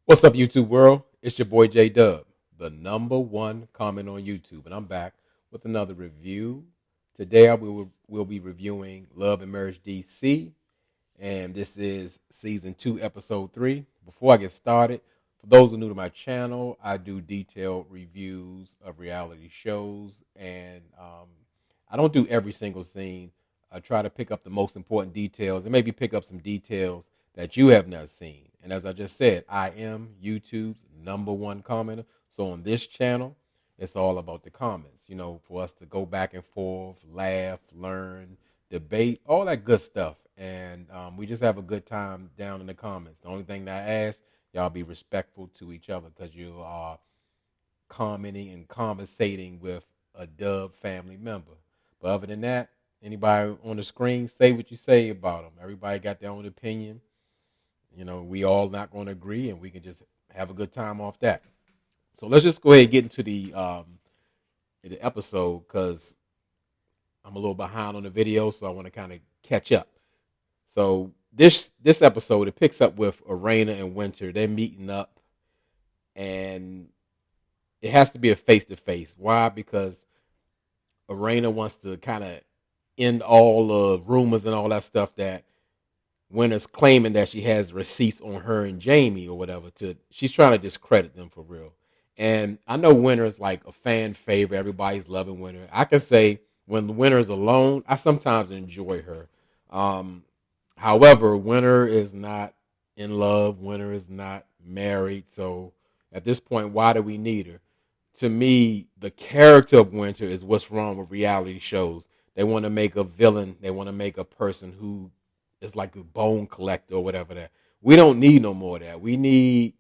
What's up, YouTube world? It's your boy J Dub, the number one comment on YouTube, and I'm back with another review. Today, will be reviewing Love and Marriage DC, and this is season 2, episode 3. Before I get started, for those who are new to my channel, I do detailed reviews of reality shows, and I don't do every single scene. I try to pick up the most important details and maybe pick up some details that you have not seen. And as I just said, I am YouTube's number one commenter. So on this channel, it's all about the comments, for us to go back and forth, laugh, learn, debate, all that good stuff. And we just have a good time down in the comments. The only thing that I ask, y'all be respectful to each other because you are commenting and conversating with a Dub family member. But other than that, anybody on the screen, say what you say about them. Everybody got their own opinion. We all not going to agree, and we can just have a good time off that. So let's just go ahead and get into the episode because I'm a little behind on the video, so I want to kind of catch up. So this episode, it picks up with Arena and Winter. They're meeting up, and it has to be a face-to-face. Why? Because Arena wants to kind of end all the rumors and all that stuff that Winter's claiming that she has receipts on her and Jamie or whatever. She's trying to discredit them for real. And I know Winter is like a fan favorite. Everybody's loving Winter. I can say when Winter is alone, I sometimes enjoy her. However, Winter is not in love. Winter is not married. So at this point, why do we need her? To me, the character of Winter is what's wrong with reality shows. They want to make a villain. They want to make a person who is like a bone collector or whatever that. We don't need no more of that. We need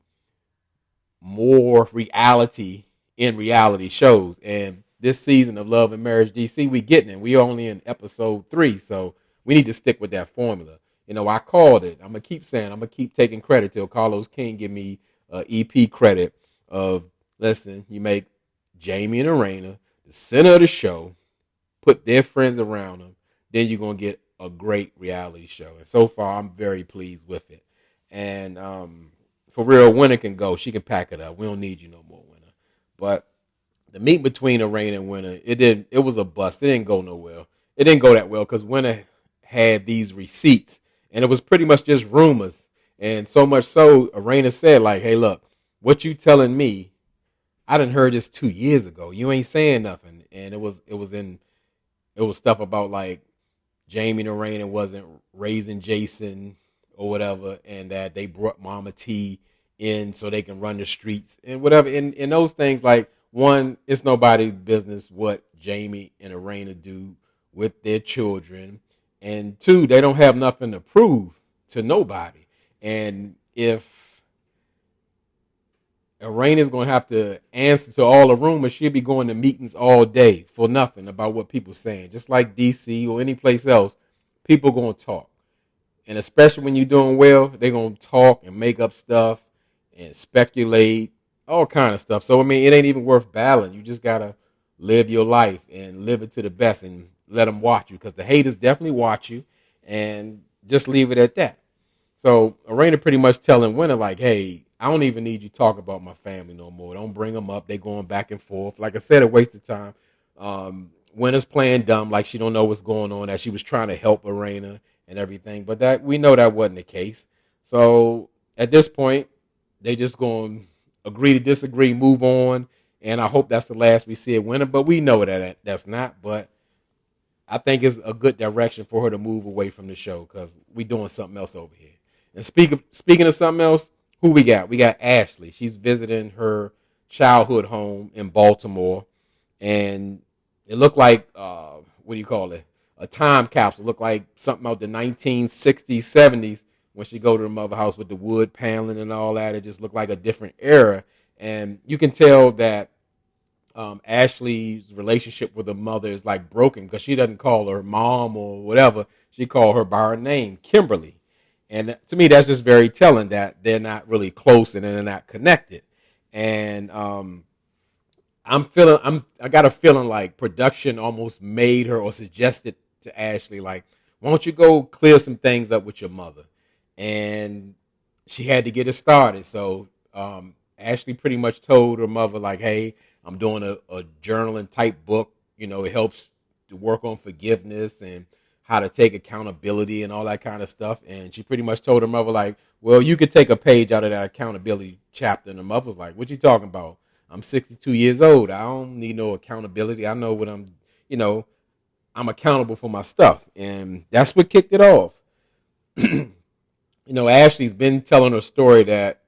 more reality in reality shows. And this season of Love and Marriage DC, we getting it. We only in episode 3, so we need to stick with that formula. I called it. I'm going to keep taking credit till Carlos King give me EP credit of, listen, you make Jamie and Arena the center of the show, put their friends around them, then you're going to get a great reality show. And so far, I'm very pleased with it. And for real, Winter can go. She can pack it up. We don't need you no more, Winter. But the meet between Arena and Winter, it was a bust. It didn't go nowhere. It didn't go that well because Winter had these receipts, and it was pretty much just rumors. And so much so, Arena said, like, hey, look, what you telling me, I done heard this 2 years ago. You ain't saying nothing. And it was stuff about like Jamie and Arena wasn't raising Jason or whatever, and that they brought Mama T in so they can run the streets and whatever. And those things, like, one, it's nobody's business what Jamie and Arena do with their children. And two, they don't have nothing to prove to nobody. And if Arena's going to have to answer to all the rumors, she'll be going to meetings all day for nothing about what people saying. Just like DC or any place else, people going to talk. And especially when you're doing well, they're going to talk and make up stuff and speculate, all kind of stuff. So, it ain't even worth battling. You just got to live your life and live it to the best and let them watch you, because the haters definitely watch you, and just leave it at that. So Arena pretty much telling Winter, like, hey, I don't even need you to talk about my family no more. Don't bring them up. They going back and forth. Like I said, a waste of time. Winter's playing dumb, like she don't know what's going on, that she was trying to help Arena and everything. But that we know that wasn't the case. So at this point, they just going to agree to disagree, move on. And I hope that's the last we see of Winter. But we know that's not. But I think it's a good direction for her to move away from the show, because we doing something else over here. And speaking of something else, who we got? We got Ashley. She's visiting her childhood home in Baltimore, and it looked like what do you call it? A time capsule. It looked like something out the 1960s, 70s when she go to her mother house with the wood paneling and all that. It just looked like a different era, and you can tell that Ashley's relationship with her mother is like broken, because she doesn't call her mom or whatever. She called her by her name, Kimberly. And to me, that's just very telling that they're not really close and they're not connected. And I got a feeling like production almost made her or suggested to Ashley, like, why don't you go clear some things up with your mother? And she had to get it started. So Ashley pretty much told her mother, like, hey, I'm doing a journaling type book. It helps to work on forgiveness and how to take accountability and all that kind of stuff. And she pretty much told her mother, like, well, you could take a page out of that accountability chapter. And the mother was like, what you talking about? I'm 62 years old. I don't need no accountability. I know what you know, I'm accountable for my stuff. And that's what kicked it off. Ashley's been telling her story that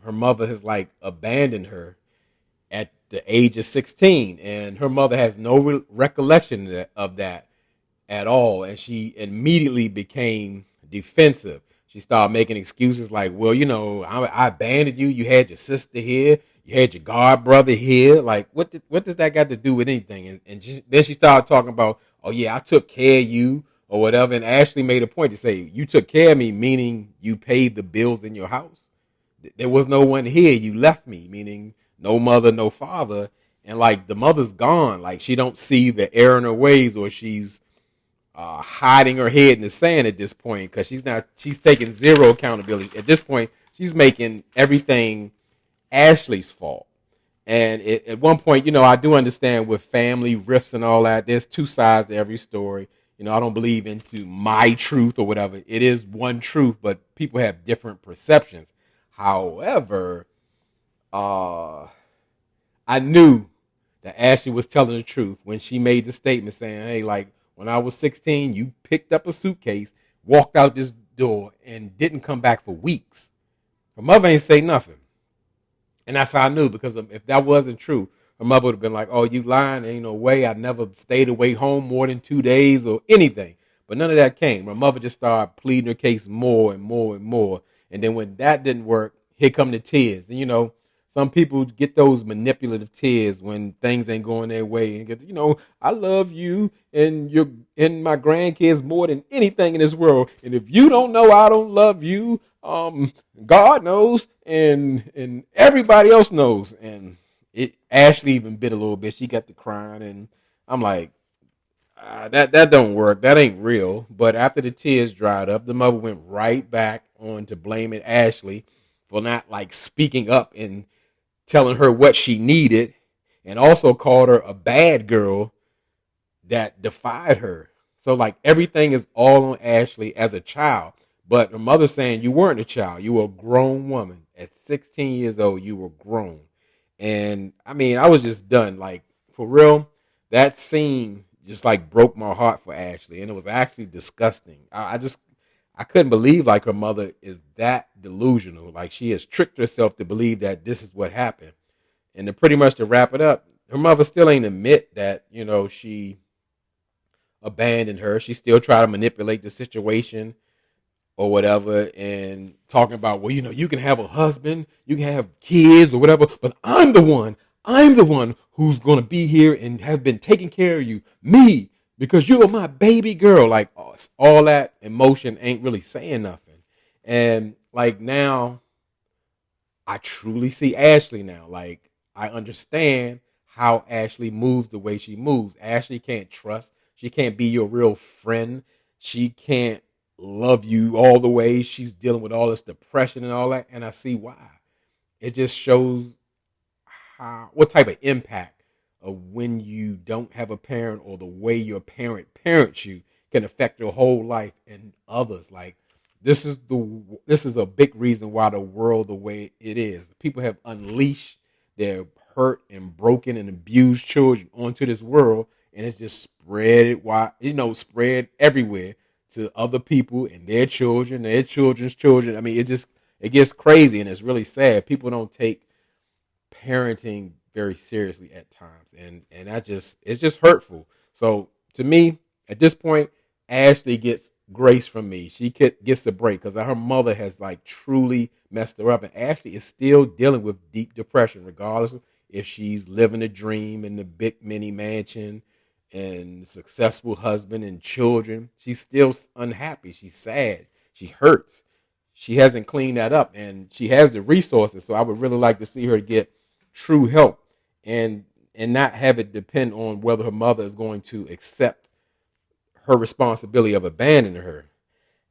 her mother has like abandoned her at the age of 16, and her mother has no recollection of that at all. And she immediately became defensive. She started making excuses like, well, I abandoned you. You had your sister here. You had your god brother here. Like, what does that got to do with anything? Then she started talking about, oh, yeah, I took care of you or whatever. And Ashley made a point to say, you took care of me, meaning you paid the bills in your house. There was no one here. You left me, meaning no mother, no father. And like the mother's gone. Like she don't see the error in her ways, or she's hiding her head in the sand at this point, because she's taking zero accountability. At this point, she's making everything Ashley's fault. And at one point, I do understand with family rifts and all that, there's two sides to every story. I don't believe into my truth or whatever. It is one truth, but people have different perceptions. However, I knew that Ashley was telling the truth when she made the statement saying, hey, like, when I was 16, you picked up a suitcase, walked out this door, and didn't come back for weeks. Her mother ain't say nothing. And that's how I knew, because if that wasn't true, her mother would have been like, oh, you lying. Ain't no way. I never stayed away home more than 2 days or anything. But none of that came. Her mother just started pleading her case more and more and more. And then when that didn't work, here come the tears. And, some people get those manipulative tears when things ain't going their way. And get, I love you and my grandkids more than anything in this world. And if you don't know I don't love you, God knows, and everybody else knows. And Ashley even bit a little bit. She got to crying, and I'm like, that don't work. That ain't real. But after the tears dried up, the mother went right back on to blaming Ashley for not like speaking up and telling her what she needed, and also called her a bad girl that defied her. So like everything is all on Ashley as a child. But her mother saying you weren't a child. You were a grown woman. At 16 years old, you were grown. And I mean, I was just done. Like, for real, that scene just like broke my heart for Ashley. And it was actually disgusting. I couldn't believe like her mother is that delusional. Like she has tricked herself to believe that this is what happened. And to wrap it up, her mother still ain't admit that, she abandoned her. She still tried to manipulate the situation or whatever, and talking about, well, you can have a husband, you can have kids or whatever, but I'm the one who's going to be here and have been taking care of you, me, because you are my baby girl. Like all that emotion ain't really saying nothing. And like now, I truly see Ashley now. Like I understand how Ashley moves the way she moves. Ashley can't trust. She can't be your real friend. She can't love you all the way. She's dealing with all this depression and all that. And I see why. It just shows what type of impact of when you don't have a parent, or the way your parent parents you, can affect your whole life and others. Like this is a big reason why the world the way it is. People have unleashed their hurt and broken and abused children onto this world, and it's just spread everywhere to other people and their children, their children's children. I mean, it gets crazy, and it's really sad. People don't take parenting very seriously at times, and it's just hurtful. So to me, at this point, Ashley gets grace from me. She gets a break because her mother has like truly messed her up, and Ashley is still dealing with deep depression, regardless of if she's living a dream in the big mini mansion and successful husband and children. She's still unhappy. She's sad. She hurts. She hasn't cleaned that up, and she has the resources. So I would really like to see her get true help, and not have it depend on whether her mother is going to accept her responsibility of abandoning her.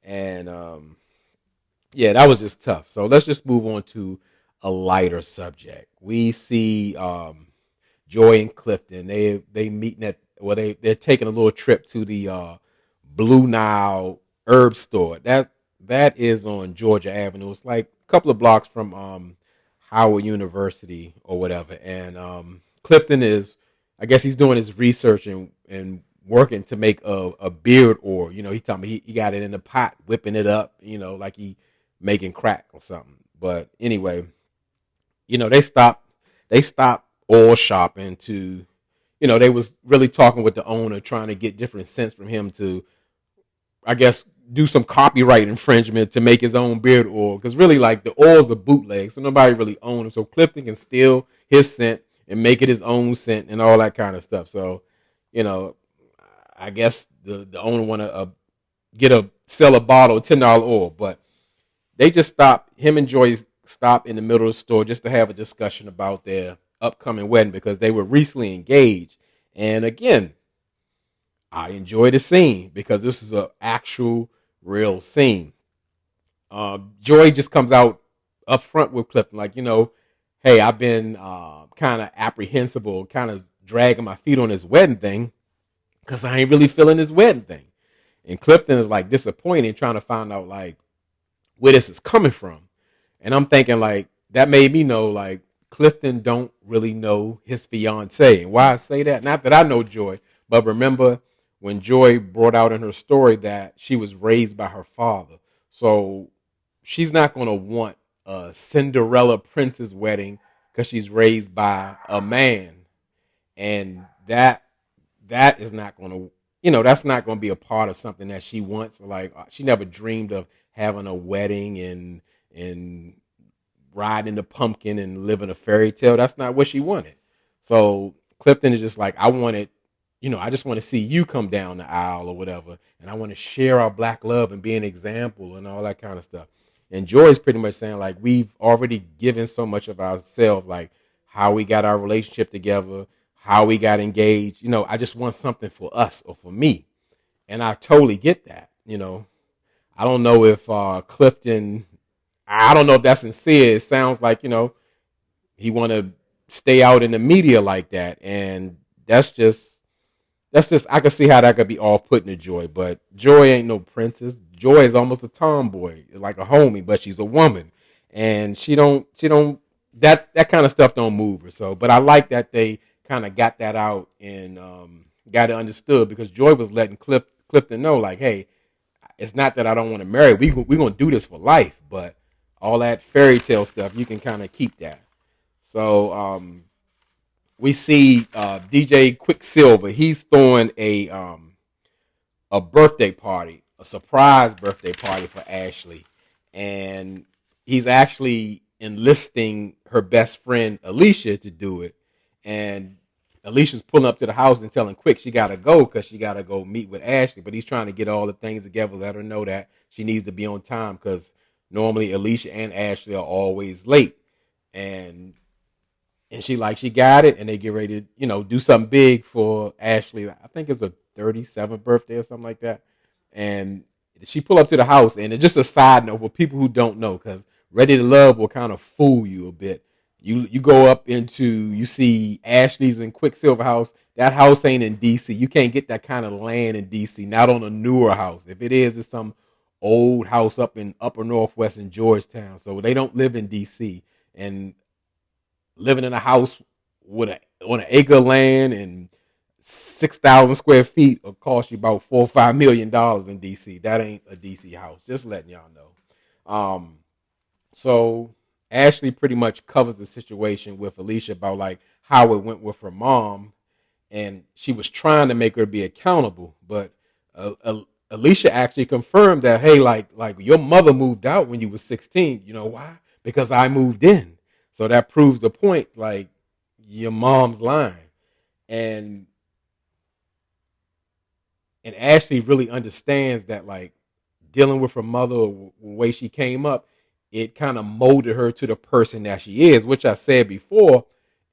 And yeah, that was just tough. So let's just move on to a lighter subject. We see Joy and Clifton. They meeting at they're taking a little trip to the Blue Nile herb store. That is on Georgia Avenue. It's like a couple of blocks from Howard University or whatever. And Clifton is, I guess he's doing his research and working to make a beard oil. You know, he told me he got it in the pot, whipping it up, you know, like he making crack or something. But anyway, you know, they stopped oil shopping to, you know, they was really talking with the owner, trying to get different scents from him to, I guess, do some copyright infringement to make his own beard oil. Because really, like, the oil's a bootleg, so nobody really owns it. So Clifton can steal his scent and make it his own scent and all that kind of stuff. So, you know, I guess the owner want to sell a bottle of $10 oil, but they just stopped. Him and Joyce stopped in the middle of the store just to have a discussion about their upcoming wedding because they were recently engaged. And again, I enjoy the scene because this is an actual real scene. Joy just comes out up front with Clifton, like, you know, hey, I've been kind of apprehensive, kind of dragging my feet on this wedding thing because I ain't really feeling this wedding thing. And Clifton is like disappointed, trying to find out like where this is coming from. And I'm thinking like that made me know like Clifton don't really know his fiance. And why I say that, not that I know Joy, but remember when Joy brought out in her story that she was raised by her father. So she's not going to want a Cinderella princess wedding because she's raised by a man. And that is not going to, you know, that's not going to be a part of something that she wants. Like she never dreamed of having a wedding and riding the pumpkin and living a fairy tale. That's not what she wanted. So Clifton is just like, I wanted, you know, I just want to see you come down the aisle or whatever. And I want to share our black love and be an example and all that kind of stuff. And Joy's pretty much saying like, we've already given so much of ourselves, like how we got our relationship together, how we got engaged. You know, I just want something for us or for me. And I totally get that. You know, I don't know if Clifton, I don't know if that's sincere. It sounds like, you know, he want to stay out in the media like that. And that's just, I can see how that could be off-putting to Joy. But Joy ain't no princess. Joy is almost a tomboy, like a homie, but she's a woman. And she don't, that kind of stuff don't move her. So, but I like that they kind of got that out and got it understood because Joy was letting Clifton know, like, hey, it's not that I don't want to marry. We're going to do this for life, but all that fairy tale stuff, you can kind of keep that. So we see DJ Quicksilver. He's throwing a birthday party, a surprise birthday party for Ashley. And he's actually enlisting her best friend, Alicia, to do it. And Alicia's pulling up to the house and telling Quick she got to go because she got to go meet with Ashley. But he's trying to get all the things together, let her know that she needs to be on time because normally Alicia and Ashley are always late. And she got it, and they get ready to, you know, do something big for Ashley. I think it's a 37th birthday or something like that. And she pull up to the house, and it's just a side note for people who don't know, because Ready to Love will kind of fool you a bit. You go up into, you see Ashley's and Quicksilver house. That house ain't in D.C. You can't get that kind of land in D.C., not on a newer house. If it is, it's some old house up in upper Northwest in Georgetown. So they don't live in D.C. And living in a house with on an acre of land and 6,000 square feet will cost you about $4 or $5 million in DC. That ain't a DC house. Just letting y'all know. So Ashley pretty much covers the situation with Alicia about like how it went with her mom, and she was trying to make her be accountable, but Alicia actually confirmed that, hey, like your mother moved out when you were 16. You know why? Because I moved in. So that proves the point, like, your mom's lying. And Ashley really understands that, like, dealing with her mother, the way she came up, it kind of molded her to the person that she is, which I said before.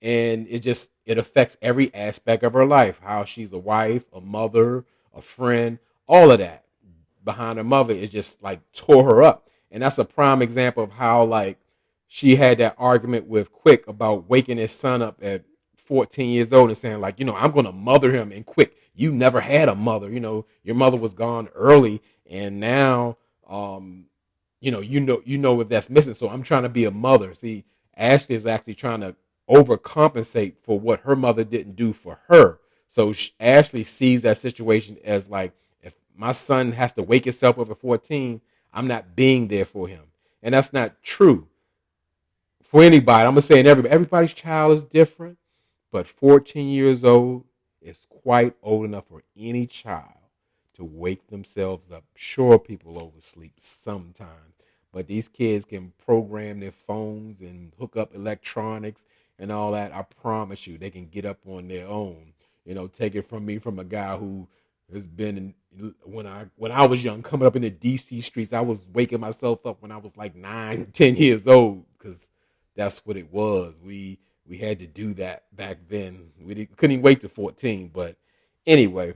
And it affects every aspect of her life, how she's a wife, a mother, a friend, all of that behind her mother. It just, like, tore her up. And that's a prime example of how, like, she had that argument with Quick about waking his son up at 14 years old and saying, like, I'm going to mother him. And Quick, you never had a mother. Your mother was gone early, and now, you know what that's missing. So I'm trying to be a mother. See, Ashley is actually trying to overcompensate for what her mother didn't do for her. So Ashley sees that situation as like, if my son has to wake himself up at 14, I'm not being there for him, and that's not true for anybody. I'm gonna say everybody's child is different, but 14 years old is quite old enough for any child to wake themselves up. Sure, people oversleep sometimes, but these kids can program their phones and hook up electronics and all that. I promise you, they can get up on their own. Take it from me, from a guy who has been in, when I was young, coming up in the DC streets. I was waking myself up when I was like 9, 10 years old, because that's what it was. We had to do that back then. Couldn't even wait to 14. But anyway,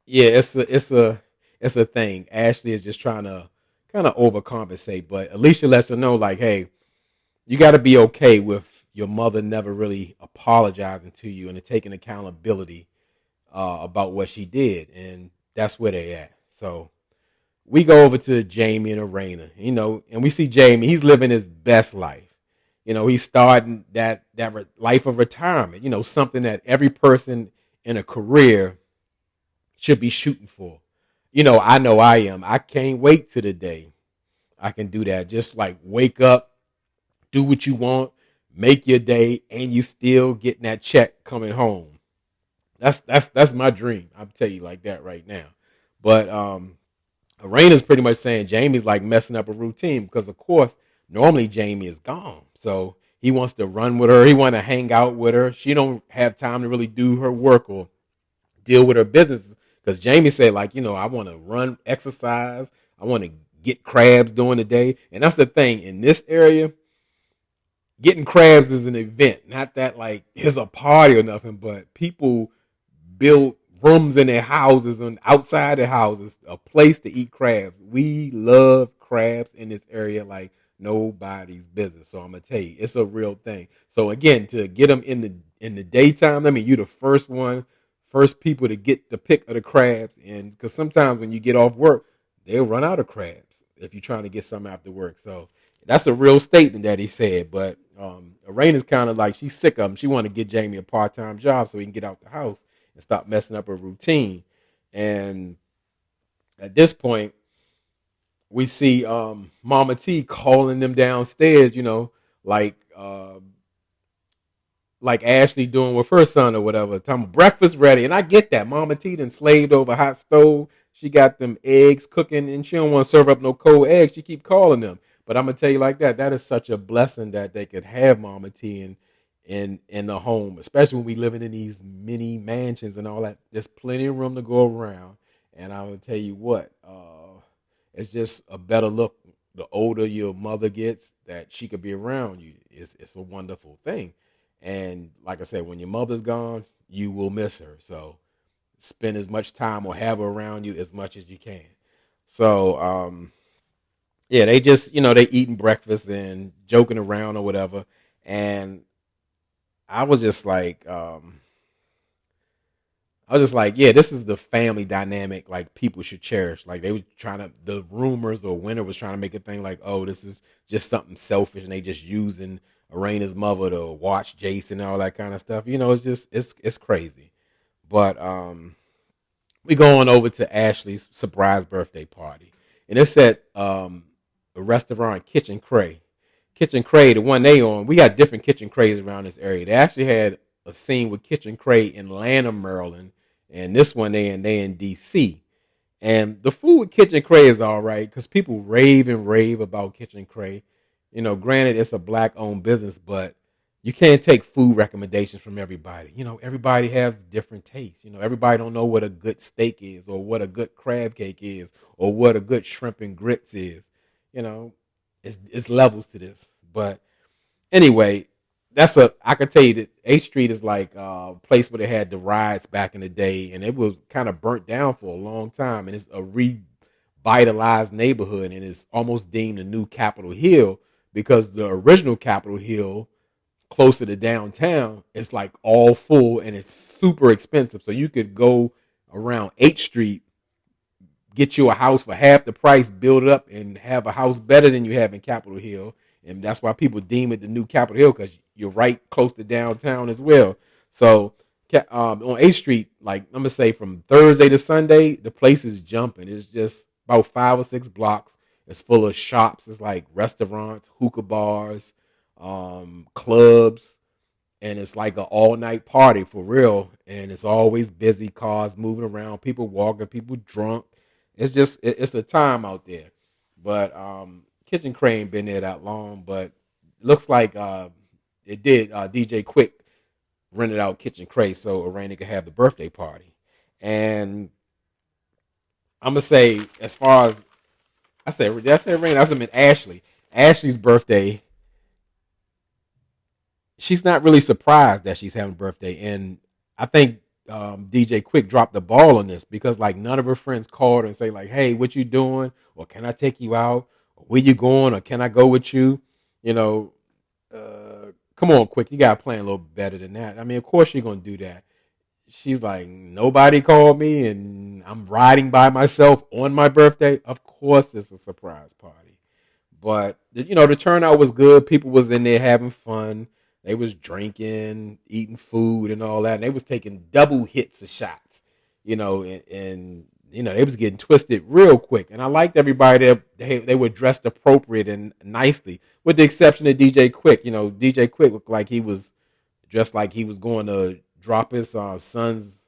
yeah, it's a thing. Ashley is just trying to kind of overcompensate, but Alicia lets her know, like, hey, you got to be okay with your mother never really apologizing to you and taking accountability about what she did, and that's where they at. So we go over to Jamie and Arena, and we see Jamie. He's living his best life. He's starting that life of retirement. Something that every person in a career should be shooting for. I know I am. I can't wait to the day I can do that. Just like wake up, do what you want, make your day, and you still getting that check coming home. That's my dream. I'll tell you like that right now. But Arena's pretty much saying Jamie's like messing up a routine, because of course normally Jamie is gone. So he wants to run with her. He want to hang out with her. She don't have time to really do her work or deal with her business, because Jamie said, like, I want to run, exercise. I want to get crabs during the day. And that's the thing. In this area, getting crabs is an event. Not that like it's a party or nothing, but people build rooms in their houses and outside their houses, a place to eat crabs. We love crabs in this area like nobody's business. So I'm gonna tell you, it's a real thing. So again, to get them in the daytime, I mean, you the first people to get the pick of the crabs, and because sometimes when you get off work, they'll run out of crabs if you're trying to get some after work. So that's a real statement that he said. But Arena's kind of like, she's sick of him. She want to get Jamie a part-time job so he can get out the house and stop messing up her routine. And at this point, we see Mama T calling them downstairs, like like Ashley doing with her son or whatever. Time breakfast ready, and I get that. Mama T done slaved over a hot stove. She got them eggs cooking, and she don't want to serve up no cold eggs. She keep calling them. But I'm gonna tell you like that. That is such a blessing that they could have Mama T in the home, especially when we living in these mini mansions and all that. There's plenty of room to go around, and I will tell you what, it's just a better look. The older your mother gets, that she could be around you, it's a wonderful thing. And like I said, when your mother's gone, you will miss her. So spend as much time or have her around you as much as you can. So yeah, they just they eating breakfast and joking around or whatever. And I was just like, yeah, this is the family dynamic like people should cherish. Like they were trying to, the rumors or Winter was trying to make a thing like, oh, this is just something selfish and they just using Arena's mother to watch Jason and all that kind of stuff. It's just it's crazy. But we going over to Ashley's surprise birthday party, and it's at a restaurant, Kitchen Cray. Kitchen Cray, the one they on. We got different Kitchen Crays around this area. They actually had a scene with Kitchen Cray in Lanham, Maryland, and this one they in DC. And the food with Kitchen Cray is all right because people rave and rave about Kitchen Cray. Granted, it's a black-owned business, but you can't take food recommendations from everybody. Everybody has different tastes. Everybody don't know what a good steak is or what a good crab cake is or what a good shrimp and grits is. You know, it's levels to this. But anyway, I could tell you that H Street is like a place where they had the rides back in the day, and it was kind of burnt down for a long time, and it's a revitalized neighborhood, and it's almost deemed a new Capitol Hill because the original Capitol Hill closer to downtown, it's like all full and it's super expensive. So you could go around 8th Street, get you a house for half the price, build it up, and have a house better than you have in Capitol Hill. And that's why people deem it the new Capitol Hill, because you're right close to downtown as well. So on 8th Street, like I'm gonna say from Thursday to Sunday, the place is jumping. It's just about 5 or 6 blocks. It's full of shops. It's like restaurants, hookah bars, clubs, and it's like an all night party for real. And it's always busy, cars moving around, people walking, people drunk. It's just it's a time out there. But Kitchen Crane been there that long, but looks like it did. DJ Quick rented out Kitchen Crane so Arena could have the birthday party. And I'm gonna say, as far as did I say Arena? I meant Ashley. Ashley's birthday, she's not really surprised that she's having a birthday. And I think DJ Quick dropped the ball on this, because like none of her friends called her and say like, "Hey, what you doing?" or "Can I take you out?" or "Where you going?" or "Can I go with you?" You know, come on, Quick, you gotta plan a little better than that. I mean, of course you're gonna do that. She's like, nobody called me, and I'm riding by myself on my birthday. Of course, it's a surprise party. But the turnout was good. People was in there having fun. They was drinking, eating food, and all that. And they was taking double hits of shots, and they was getting twisted real quick. And I liked everybody that they were dressed appropriate and nicely, with the exception of DJ Quick. DJ Quick looked like he was dressed like he was going to drop his son's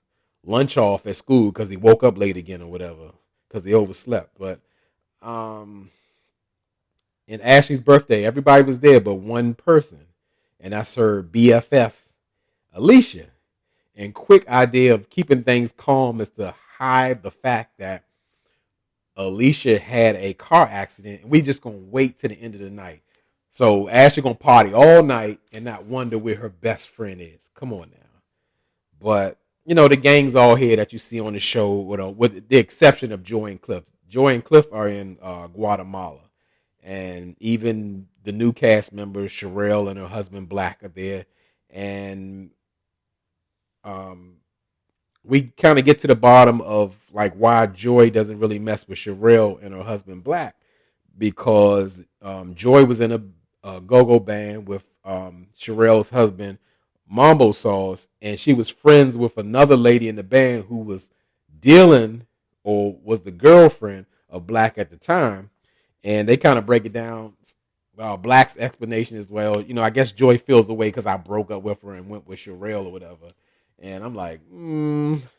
lunch off at school because he woke up late again or whatever because he overslept. But in Ashley's birthday, everybody was there but one person, and that's her BFF, Alicia. And Quick idea of keeping things calm is to hide the fact that Alicia had a car accident, and we just gonna wait to the end of the night. So Ashley gonna party all night and not wonder where her best friend is. Come on now. But the gang's all here that you see on the show, with the exception of Joy and Cliff. Joy and Cliff are in Guatemala, and even the new cast members, Sherelle and her husband Black, are there. And we kind of get to the bottom of like why Joy doesn't really mess with Sherelle and her husband Black, because Joy was in a go-go band with Sherelle's husband Mambo Sauce, and she was friends with another lady in the band who was dealing, or was the girlfriend of Black at the time. And they kind of break it down. Black's explanation is, well, I guess Joy feels the way because I broke up with her and went with Sherelle or whatever. And I'm like,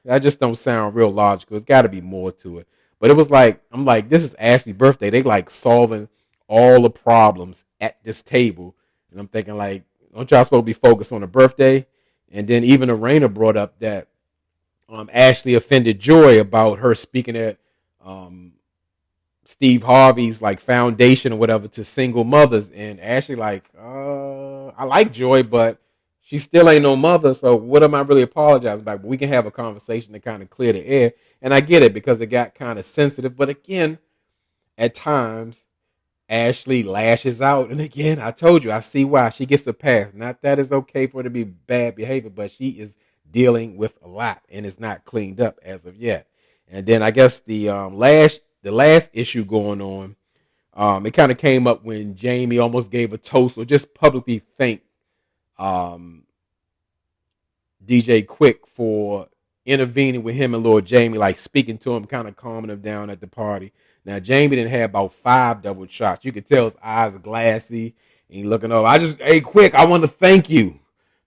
that just don't sound real logical. It's got to be more to it. But it was like, I'm like, this is Ashley's birthday. They like solving all the problems at this table. And I'm thinking like, don't y'all supposed to be focused on the birthday? And then even Arena brought up that Ashley offended Joy about her speaking at Steve Harvey's like foundation or whatever to single mothers. And Ashley like, I like Joy, but she still ain't no mother. So what am I really apologizing about? But we can have a conversation to kind of clear the air. And I get it because it got kind of sensitive. But again, at times, Ashley lashes out. And again, I told you, I see why. She gets a pass. Not that it's okay for her to be bad behavior, but she is dealing with a lot and it's not cleaned up as of yet. And then I guess the last issue going on, it kind of came up when Jamie almost gave a toast or just publicly thanked DJ Quick for intervening with him and Lord Jamie, like speaking to him, kind of calming him down at the party. Now, Jamie didn't have about 5 double shots. You could tell his eyes are glassy and he looking over. Hey, Quick, I want to thank you.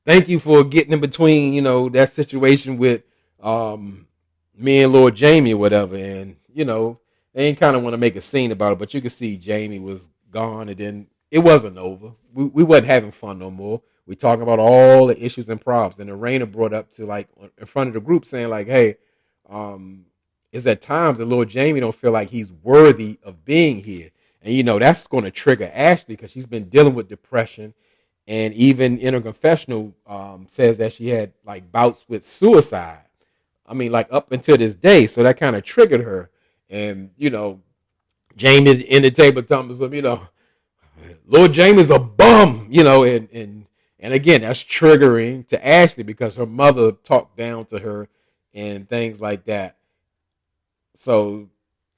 Thank you for getting in between, that situation with me and Lord Jamie or whatever. And, they ain't kind of want to make a scene about it, but you could see Jamie was gone, and then it wasn't over. We wasn't having fun no more. We talking about all the issues and problems. And Arena brought up to like in front of the group saying like, hey, it's at times that Lord Jamie don't feel like he's worthy of being here. And, that's going to trigger Ashley because she's been dealing with depression. And even in her confessional says that she had like bouts with suicide. I mean, like up until this day. So that kind of triggered her. And, Jamie in the table telling him, Lord Jamie's a bum, and again, that's triggering to Ashley because her mother talked down to her and things like that. So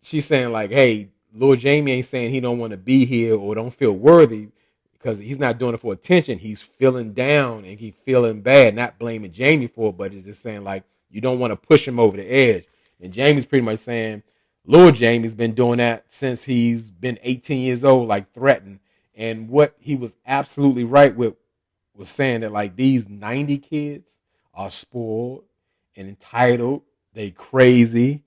she's saying like, hey, Lord Jamie ain't saying he don't want to be here or don't feel worthy because he's not doing it for attention. He's feeling down and he's feeling bad, not blaming Jamie for it, but he's just saying like you don't want to push him over the edge. And Jamie's pretty much saying, Lord Jamie's been doing that since he's been 18 years old, like threatened. And what he was absolutely right with was saying that like these 90 kids are spoiled and entitled. They crazy.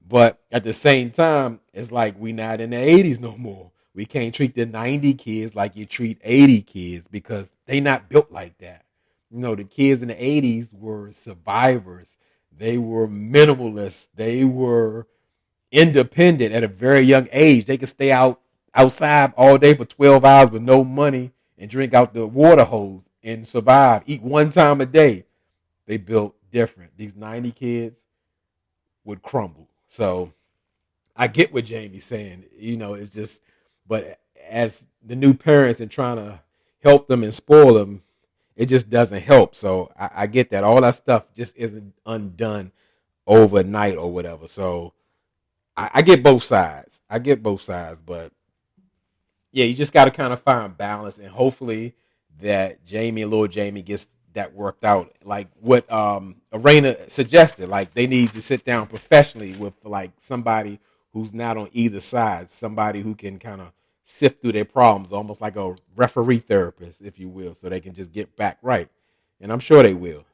But at the same time, it's like we not in the 80s no more. We can't treat the 90 kids like you treat 80 kids because they not built like that. The kids in the 80s were survivors. They were minimalists. They were independent at a very young age. They could stay outside all day for 12 hours with no money and drink out the water hose and survive. Eat one time a day. They built different. These 90 kids would crumble. So I get what Jamie's saying. It's just, but as the new parents and trying to help them and spoil them, it just doesn't help. So I get that. All that stuff just isn't undone overnight or whatever. So I get both sides. But yeah, you just got to kind of find balance, and hopefully that Jamie and Lord Jamie gets that worked out. Like what Arena suggested, like they need to sit down professionally with like somebody who's not on either side, somebody who can kind of sift through their problems, almost like a referee therapist, if you will, so they can just get back right. And I'm sure they will.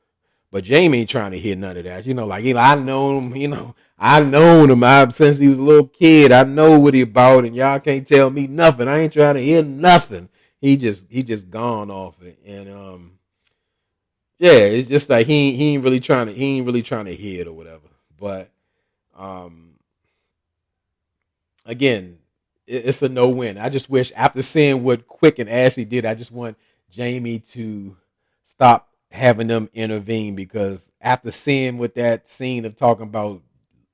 But Jamie ain't trying to hear none of that. I know him, I known him since he was a little kid. I know what he about, and y'all can't tell me nothing. I ain't trying to hear nothing. He just gone off it. And yeah, it's just like he ain't really trying to hear it or whatever. But um again, it's a no win. I just wish after seeing what Quick and Ashley did, I just want Jamie to stop having them intervene because after seeing what that scene of talking about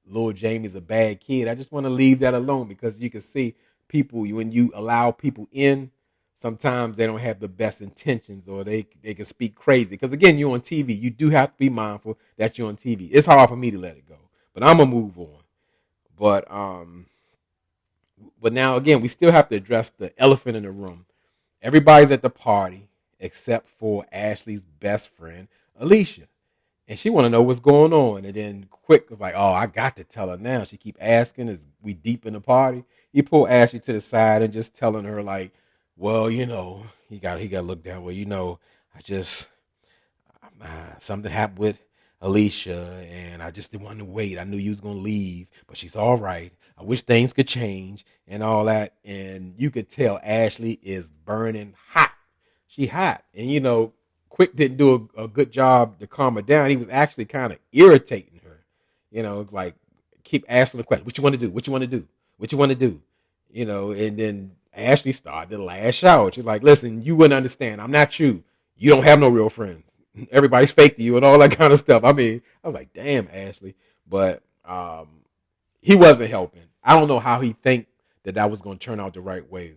Lord Jamie's a bad kid, I just want to leave that alone because you can see people when you allow people in, sometimes they don't have the best intentions or they can speak crazy. Because again, you're on TV. You do have to be mindful that you're on TV. It's hard for me to let it go, but I'm gonna move on. But now again, we still have to address the elephant in the room. Everybody's at the party except for Ashley's best friend, Alicia. And she want to know what's going on. And then Quick was like, "Oh, I got to tell her now." She keep asking, "Is we deep in the party?" He pulled Ashley to the side and just telling her like, "Well, he got to look down. Well, I just something happened with Alicia, and I just didn't want to wait. I knew you was gonna leave, but she's all right. I wish things could change and all that." And you could tell Ashley is burning hot. She hot, and Quick didn't do a good job to calm her down. He was actually kind of irritating her. Like keep asking the question, "What you want to do? What you want to do? What you want to do?" And then Ashley started to lash out. She's like, "Listen, you wouldn't understand. I'm not you. You don't have no real friends. Everybody's fake to you and all that kind of stuff." I mean, I was like, "Damn, Ashley," but he wasn't helping. I don't know how he think that was going to turn out the right way.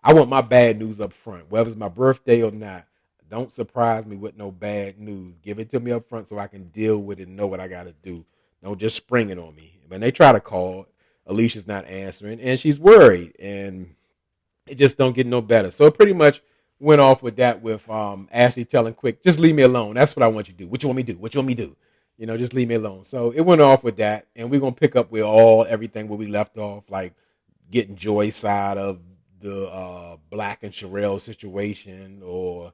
I want my bad news up front, whether it's my birthday or not. Don't surprise me with no bad news. Give it to me up front so I can deal with it and know what I got to do. Don't just spring it on me. When they try to call, Alicia's not answering, and she's worried, and it just don't get no better. So it pretty much went off with that with Ashley telling Quick, "Just leave me alone. That's what I want you to do. What you want me to do? What you want me to do? Just leave me alone." So it went off with that, and we're gonna pick up with everything where we left off, like getting Joy's side of the Black and Sherelle situation, or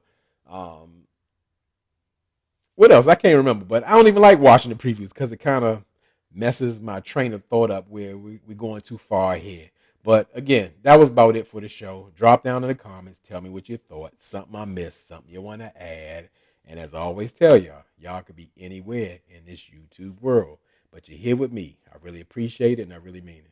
what else? I can't remember, but I don't even like watching the previews because it kind of messes my train of thought up where we're going too far ahead. But again, that was about it for the show. Drop down in the comments. Tell me what you thought. Something I missed. Something you want to add. And as I always tell y'all could be anywhere in this YouTube world. But you're here with me. I really appreciate it, and I really mean it.